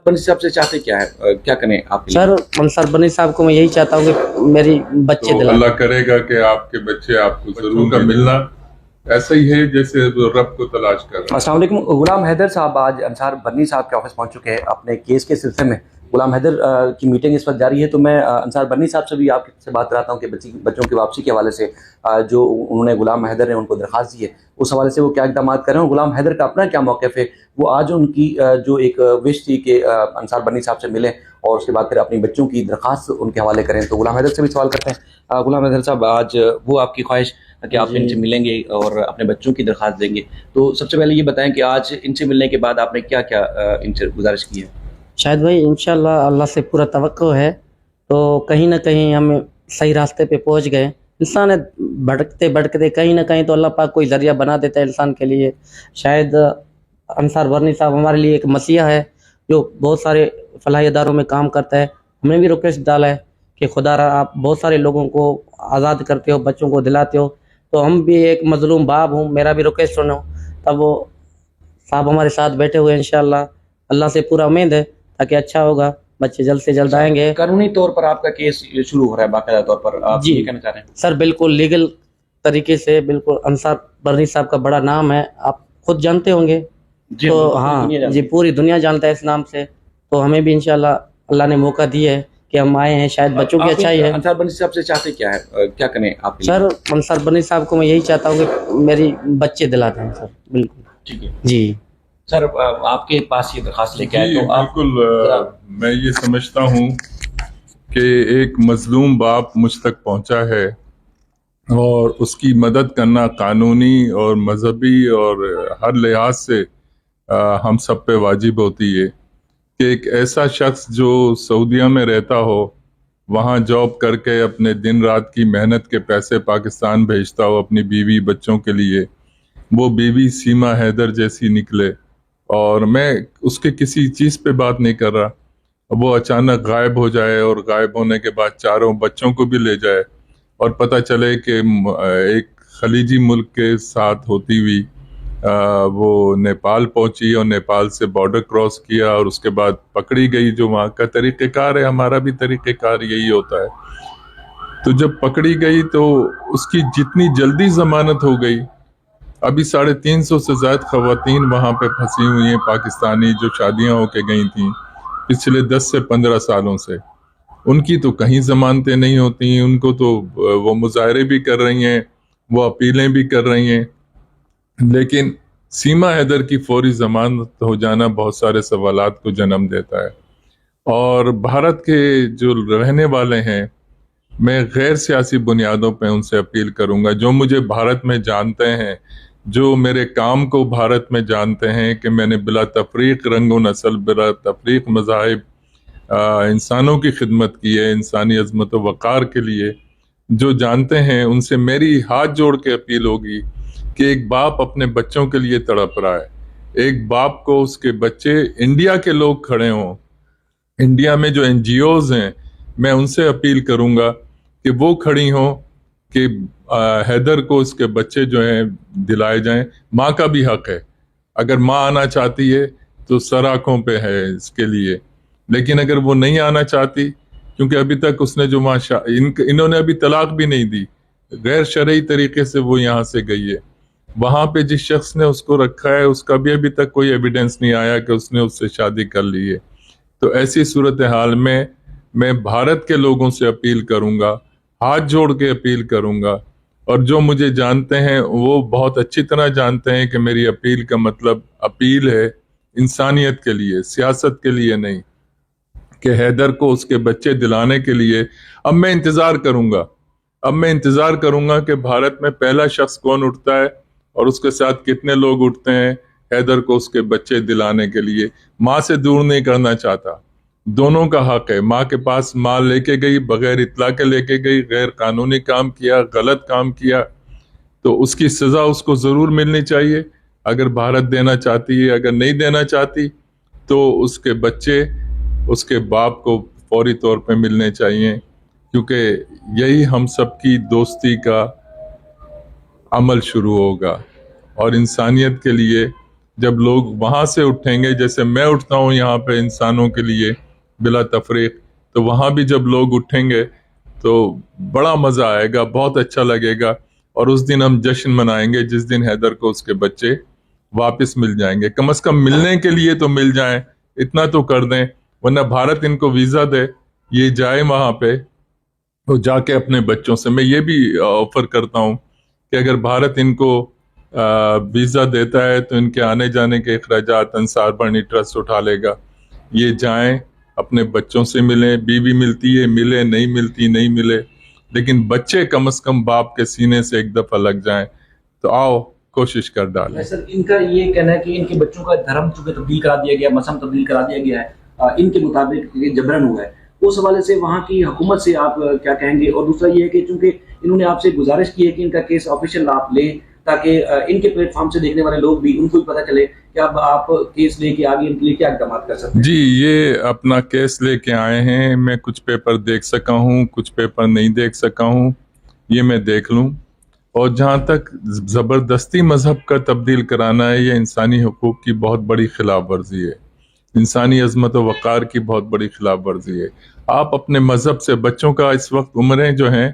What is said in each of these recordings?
बनी साहब से चाहते क्या है, क्या करें आपके लिए? सर अंसार बनी साहब को मैं यही चाहता हूँ कि मेरी बच्चे तो दिला अल्लाह करेगा कि आपके बच्चे आपको जरूर का मिलना ऐसा ही है जैसे रब को तलाश कर रहे हैं। अस्सलाम वालेकुम। गुलाम हैदर साहब आज अंसार बनी साहब के ऑफिस पहुंच चुके हैं अपने केस के सिलसिले में। गुलाम हैदर की मीटिंग इस वक्त जारी है, तो मैं अंसार बनी साहब से भी आपसे बात कराता हूँ कि बच्चों की वापसी के हवाले से जो उन्होंने गुलाम हैदर ने उनको दरख्वास्त दी है उस हवाले से वो क्या इकदाम कर रहे हैं, गुलाम हैदर का अपना क्या मौक़िफ़ है। वो आज उनकी जो एक विश थी कि अंसार बनी साहब से मिलें और उसके बाद फिर अपनी बच्चों की दरख्वास्त उनके हवाले करें, तो गुलाम हैदर से भी सवाल करते हैं। गुलाम हैदर साहब, आज वो आपकी ख्वाहिश कि आप इनसे मिलेंगे और अपने बच्चों की दरख्वास्त देंगे, तो सबसे पहले ये बताएं कि आज इनसे मिलने के बाद आपने क्या क्या इनसे गुजारिश की है? शायद भाई इंशाल्लाह अल्लाह से पूरा तवक्को है, तो कहीं ना कहीं हम सही रास्ते पे पहुंच गए। इंसान है, भटकते भटकते कहीं ना कहीं तो अल्लाह पाक कोई ज़रिया बना देता है इंसान के लिए। शायद अंसार बरनी साहब हमारे लिए एक मसीहा है जो बहुत सारे फलाही इदारों में काम करता है। हमने भी रिक्वेस्ट डाला है कि खुदा रहा आप बहुत सारे लोगों को आज़ाद करते हो, बच्चों को दिलाते हो, तो हम भी एक मजलूम बाप हूँ, मेरा भी रिक्वेस्ट सुनो। तब वो साहब हमारे साथ बैठे हुए हैं, इंशाल्लाह अल्लाह से पूरा उम्मीद है ताकि अच्छा होगा, बच्चे जल्द से जल्द आएंगे। कानूनी तौर पर आपका केस शुरू हो रहा है बाकायदा तौर पर, आप जी। ये कहना चाह रहे हैं? सर बिल्कुल लीगल तरीके से, बिल्कुल अंसार बरनी साहब का बड़ा नाम है, आप खुद जानते होंगे। जी, तो पूरी हाँ दुनिया जानती जी, है। पूरी दुनिया जानता है इस नाम से, तो हमें भी इंशाल्लाह अल्लाह ने मौका दिया है कि हम आए हैं। शायद बच्चों की आप अच्छाई है। अंसार बनी साहब से चाहते क्या है, क्या करें आपके लिए? सर अंसार बनी साहब को मैं यही चाहता हूँ कि मेरी बच्चे दिला दें सर, बिल्कुल। ठीक है जी सर, आपके पास ये दरखास्त लेके आए जी, तो आप बिल्कुल मैं ये समझता हूँ कि एक मजलूम बाप मुझ तक पहुँचा है और उसकी मदद करना कानूनी और मजहबी और हर लिहाज से हम सब पे वाजिब होती है कि एक ऐसा शख्स जो सऊदीया में रहता हो, वहाँ जॉब करके अपने दिन रात की मेहनत के पैसे पाकिस्तान भेजता हो अपनी बीवी बच्चों के लिए, वो बीवी सीमा हैदर जैसी निकले। और मैं उसके किसी चीज़ पे बात नहीं कर रहा, वो अचानक गायब हो जाए और गायब होने के बाद चारों बच्चों को भी ले जाए और पता चले कि एक खलीजी मुल्क के साथ होती हुई वो नेपाल पहुंची और नेपाल से बॉर्डर क्रॉस किया और उसके बाद पकड़ी गई, जो वहाँ का तरीक़ेकार है, हमारा भी तरीक़ेकार यही होता है। तो जब पकड़ी गई तो उसकी जितनी जल्दी ज़मानत हो गई, अभी 350 से ज़्यादा ख़वातीन वहाँ पे फंसी हुई हैं पाकिस्तानी, जो शादियाँ होके गई थी पिछले 10 से 15 सालों से। उनकी तो कहीं ज़मानतें नहीं होती, उनको तो वो मुजाहरे भी कर रही हैं, वो अपीलें भी कर रही हैं, लेकिन सीमा हैदर की फौरी ज़मानत हो जाना बहुत सारे सवालात को जन्म देता है। और भारत के जो रहने वाले हैं, मैं गैर सियासी बुनियादों पे उनसे अपील करूंगा, जो मुझे भारत में जानते हैं, जो मेरे काम को भारत में जानते हैं कि मैंने बिला तफरीक रंग व नस्ल, बिला तफरीक मज़ाहिब इंसानों की खिदमत की है, इंसानी अज़मत व वक़ार के लिए, जो जानते हैं, उनसे मेरी हाथ जोड़ के अपील होगी कि एक बाप अपने बच्चों के लिए तड़प रहा है, एक बाप को उसके बच्चे, इंडिया के लोग खड़े हों, इंडिया में जो NGOs हैं, मैं उनसे अपील करूंगा कि वो खड़ी हों कि हैदर को उसके बच्चे जो हैं दिलाए जाएं। माँ का भी हक है, अगर माँ आना चाहती है तो सर आँखों पे है इसके लिए, लेकिन अगर वो नहीं आना चाहती, क्योंकि अभी तक उसने जो इन्होंने अभी तलाक भी नहीं दी, गैर शरई तरीके से वो यहाँ से गई है, वहाँ पे जिस शख्स ने उसको रखा है उसका भी अभी तक कोई एविडेंस नहीं आया कि उसने उससे शादी कर ली है। तो ऐसी सूरत हाल में मैं भारत के लोगों से अपील करूंगा, हाथ जोड़ के अपील करूंगा, और जो मुझे जानते हैं वो बहुत अच्छी तरह जानते हैं कि मेरी अपील का मतलब अपील है इंसानियत के लिए, सियासत के लिए नहीं, कि हैदर को उसके बच्चे दिलाने के लिए अब मैं इंतज़ार करूंगा कि भारत में पहला शख्स कौन उठता है और उसके साथ कितने लोग उठते हैं हैदर को उसके बच्चे दिलाने के लिए। माँ से दूर नहीं करना चाहता, दोनों का हक है। माँ के पास माल लेके गई, बगैर इत्ला के लेके गई, गैर कानूनी काम किया, गलत काम किया, तो उसकी सज़ा उसको ज़रूर मिलनी चाहिए अगर भारत देना चाहती है। अगर नहीं देना चाहती तो उसके बच्चे उसके बाप को फौरी तौर पे मिलने चाहिए, क्योंकि यही हम सबकी दोस्ती का अमल शुरू होगा और इंसानियत के लिए جب لوگ وہاں سے اٹھیں گے، جیسے میں اٹھتا ہوں یہاں پہ انسانوں کے لیے بلا تفریق، تو وہاں بھی جب لوگ اٹھیں گے تو بڑا مزہ آئے گا، بہت اچھا لگے گا. اور اس دن ہم جشن منائیں گے جس دن حیدر کو اس کے بچے واپس مل جائیں گے. کم از کم ملنے کے لیے تو مل جائیں، اتنا تو کر دیں. ورنہ بھارت ان کو ویزا دے، یہ جائے وہاں پہ، تو جا کے اپنے بچوں سے، میں یہ بھی آفر کرتا ہوں کہ اگر بھارت ان کو ویزا دیتا ہے تو ان کے آنے جانے کے اخراجات انصار بڑھنی ٹرسٹ اٹھا لے گا. یہ جائیں، اپنے بچوں سے ملیں، بیوی ملتی ہے ملے، نہیں ملتی نہیں ملے، لیکن بچے کم از کم باپ کے سینے سے ایک دفعہ لگ جائیں. تو آؤ کوشش کر ڈالیں. سر ان کا یہ کہنا ہے کہ ان کے بچوں کا دھرم چونکہ تبدیل کرا دیا گیا، مذہب تبدیل کرا دیا گیا ہے ان کے مطابق، یہ جبرن ہوا ہے. اس حوالے سے وہاں کی حکومت سے آپ کیا کہیں گے؟ اور دوسرا یہ ہے کہ چونکہ انہوں نے آپ سے گزارش کی ہے کہ ان کا کیس آفیشیل آپ لیں تاکہ ان کے پلیٹ فارم سے دیکھنے والے لوگ بھی ان کو بھی پتہ چلے کہ اب آپ کیس لے کے آگے ان کے لیے کیا اقدامات کر سکتے ہیں. جی، یہ اپنا کیس لے کے آئے ہیں. میں کچھ پیپر دیکھ سکا ہوں، کچھ پیپر نہیں دیکھ سکا ہوں، یہ میں دیکھ لوں. اور جہاں تک زبردستی مذہب کا تبدیل کرانا ہے، یہ انسانی حقوق کی بہت بڑی خلاف ورزی ہے، انسانی عظمت و وقار کی بہت بڑی خلاف ورزی ہے. آپ اپنے مذہب سے، بچوں کا اس وقت عمریں جو ہیں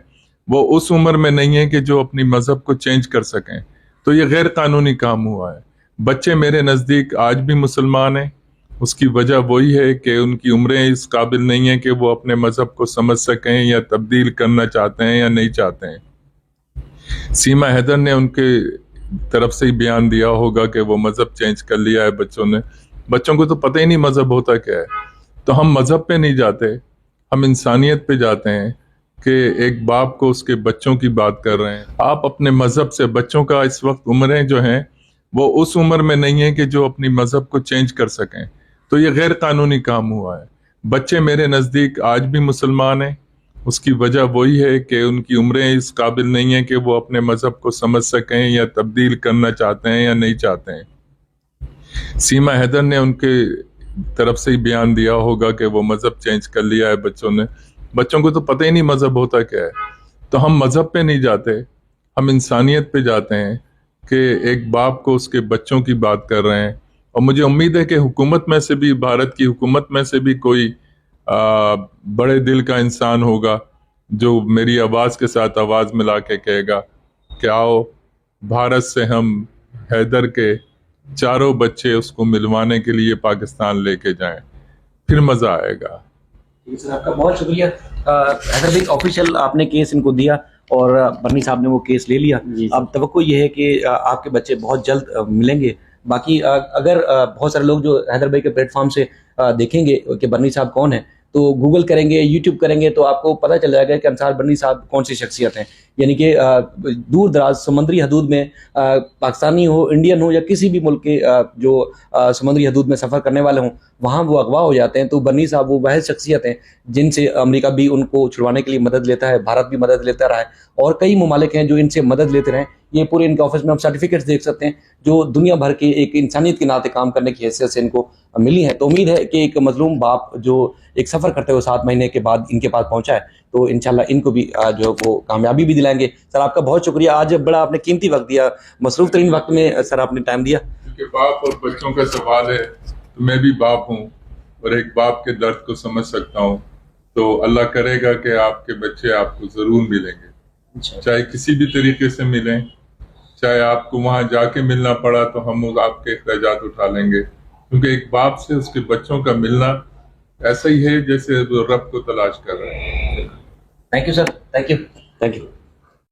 وہ اس عمر میں نہیں ہیں کہ جو اپنی مذہب کو چینج کر سکیں، تو یہ غیر قانونی کام ہوا ہے. بچے میرے نزدیک آج بھی مسلمان ہیں، اس کی وجہ وہی ہے کہ ان کی عمریں اس قابل نہیں ہیں کہ وہ اپنے مذہب کو سمجھ سکیں یا تبدیل کرنا چاہتے ہیں یا نہیں چاہتے ہیں. سیما حیدر نے ان کے طرف سے ہی بیان دیا ہوگا کہ وہ مذہب چینج کر لیا ہے بچوں نے. بچوں کو تو پتہ ہی نہیں مذہب ہوتا کیا ہے. تو ہم مذہب پہ نہیں جاتے، ہم انسانیت پہ جاتے ہیں کہ ایک باپ کو اس کے بچوں کی بات کر رہے ہیں. آپ اپنے مذہب سے، بچوں کا اس وقت عمریں جو ہیں وہ اس عمر میں نہیں ہیں کہ جو اپنی مذہب کو چینج کر سکیں، تو یہ غیر قانونی کام ہوا ہے. بچے میرے نزدیک آج بھی مسلمان ہیں، اس کی وجہ وہی ہے کہ ان کی عمریں اس قابل نہیں ہیں کہ وہ اپنے مذہب کو سمجھ سکیں یا تبدیل کرنا چاہتے ہیں یا نہیں چاہتے ہیں. سیما حیدر نے ان کے طرف سے ہی بیان دیا ہوگا کہ وہ مذہب چینج کر لیا ہے بچوں نے. بچوں کو تو پتہ ہی نہیں مذہب ہوتا کیا ہے. تو ہم مذہب پہ نہیں جاتے، ہم انسانیت پہ جاتے ہیں کہ ایک باپ کو اس کے بچوں کی بات کر رہے ہیں. اور مجھے امید ہے کہ حکومت میں سے بھی، بھارت کی حکومت میں سے بھی کوئی بڑے دل کا انسان ہوگا جو میری آواز کے ساتھ آواز ملا کے کہے گا کہ آؤ بھارت سے ہم حیدر کے 4 بچے اس کو ملوانے کے لیے پاکستان لے کے جائیں، پھر مزہ آئے گا. سر آپ کا بہت شکریہ. حیدر بھائی آفیشیل آپ نے کیس ان کو دیا اور برنی صاحب نے وہ کیس لے لیا. اب توقع یہ ہے کہ آپ کے بچے بہت جلد ملیں گے. باقی اگر بہت سارے لوگ جو حیدر بھائی کے پلیٹ فارم سے دیکھیں گے کہ برنی صاحب کون ہیں، تو گوگل کریں گے، یوٹیوب کریں گے، تو آپ کو پتہ چل جائے گا کہ انصار برنی صاحب کون سی شخصیت ہیں. یعنی کہ دور دراز سمندری حدود میں پاکستانی ہو، انڈین ہو یا کسی بھی ملک کے جو سمندری حدود میں سفر کرنے والے ہوں، وہاں وہ اغوا ہو جاتے ہیں. تو برنی صاحب وہ واحد شخصیت ہیں جن سے امریکہ بھی ان کو چھڑوانے کے لیے مدد لیتا ہے، بھارت بھی مدد لیتا رہا ہے، اور کئی ممالک ہیں جو ان سے مدد لیتے رہے. یہ پورے ان کے آفس میں ہم سرٹیفکیٹس دیکھ سکتے ہیں جو دنیا بھر کے ایک انسانیت کے ناطے کام کرنے کی حیثیت سے ان کو ملی ہیں. تو امید ہے کہ ایک مظلوم باپ جو ایک سفر کرتے ہوئے 7 مہینے کے بعد ان کے پاس پہنچا ہے، تو انشاءاللہ ان کو بھی جو وہ کامیابی بھی دلائیں گے. سر آپ کا بہت شکریہ، آج بڑا آپ نے قیمتی وقت دیا، مصروف ترین وقت میں سر آپ نے ٹائم دیا. کیونکہ باپ اور بچوں کا سوال ہے تو میں بھی باپ ہوں اور ایک باپ کے درد کو سمجھ سکتا ہوں. تو اللہ کرے گا کہ آپ کے بچے آپ کو ضرور ملیں گے، چاہے کسی بھی طریقے سے ملیں، چاہے آپ کو وہاں جا کے ملنا پڑا تو ہم آپ کے اخراجات اٹھا لیں گے. کیونکہ ایک باپ سے اس کے بچوں کا ملنا ایسا ہی ہے جیسے وہ رب کو تلاش کر رہے ہیں. Thank you sir, thank you.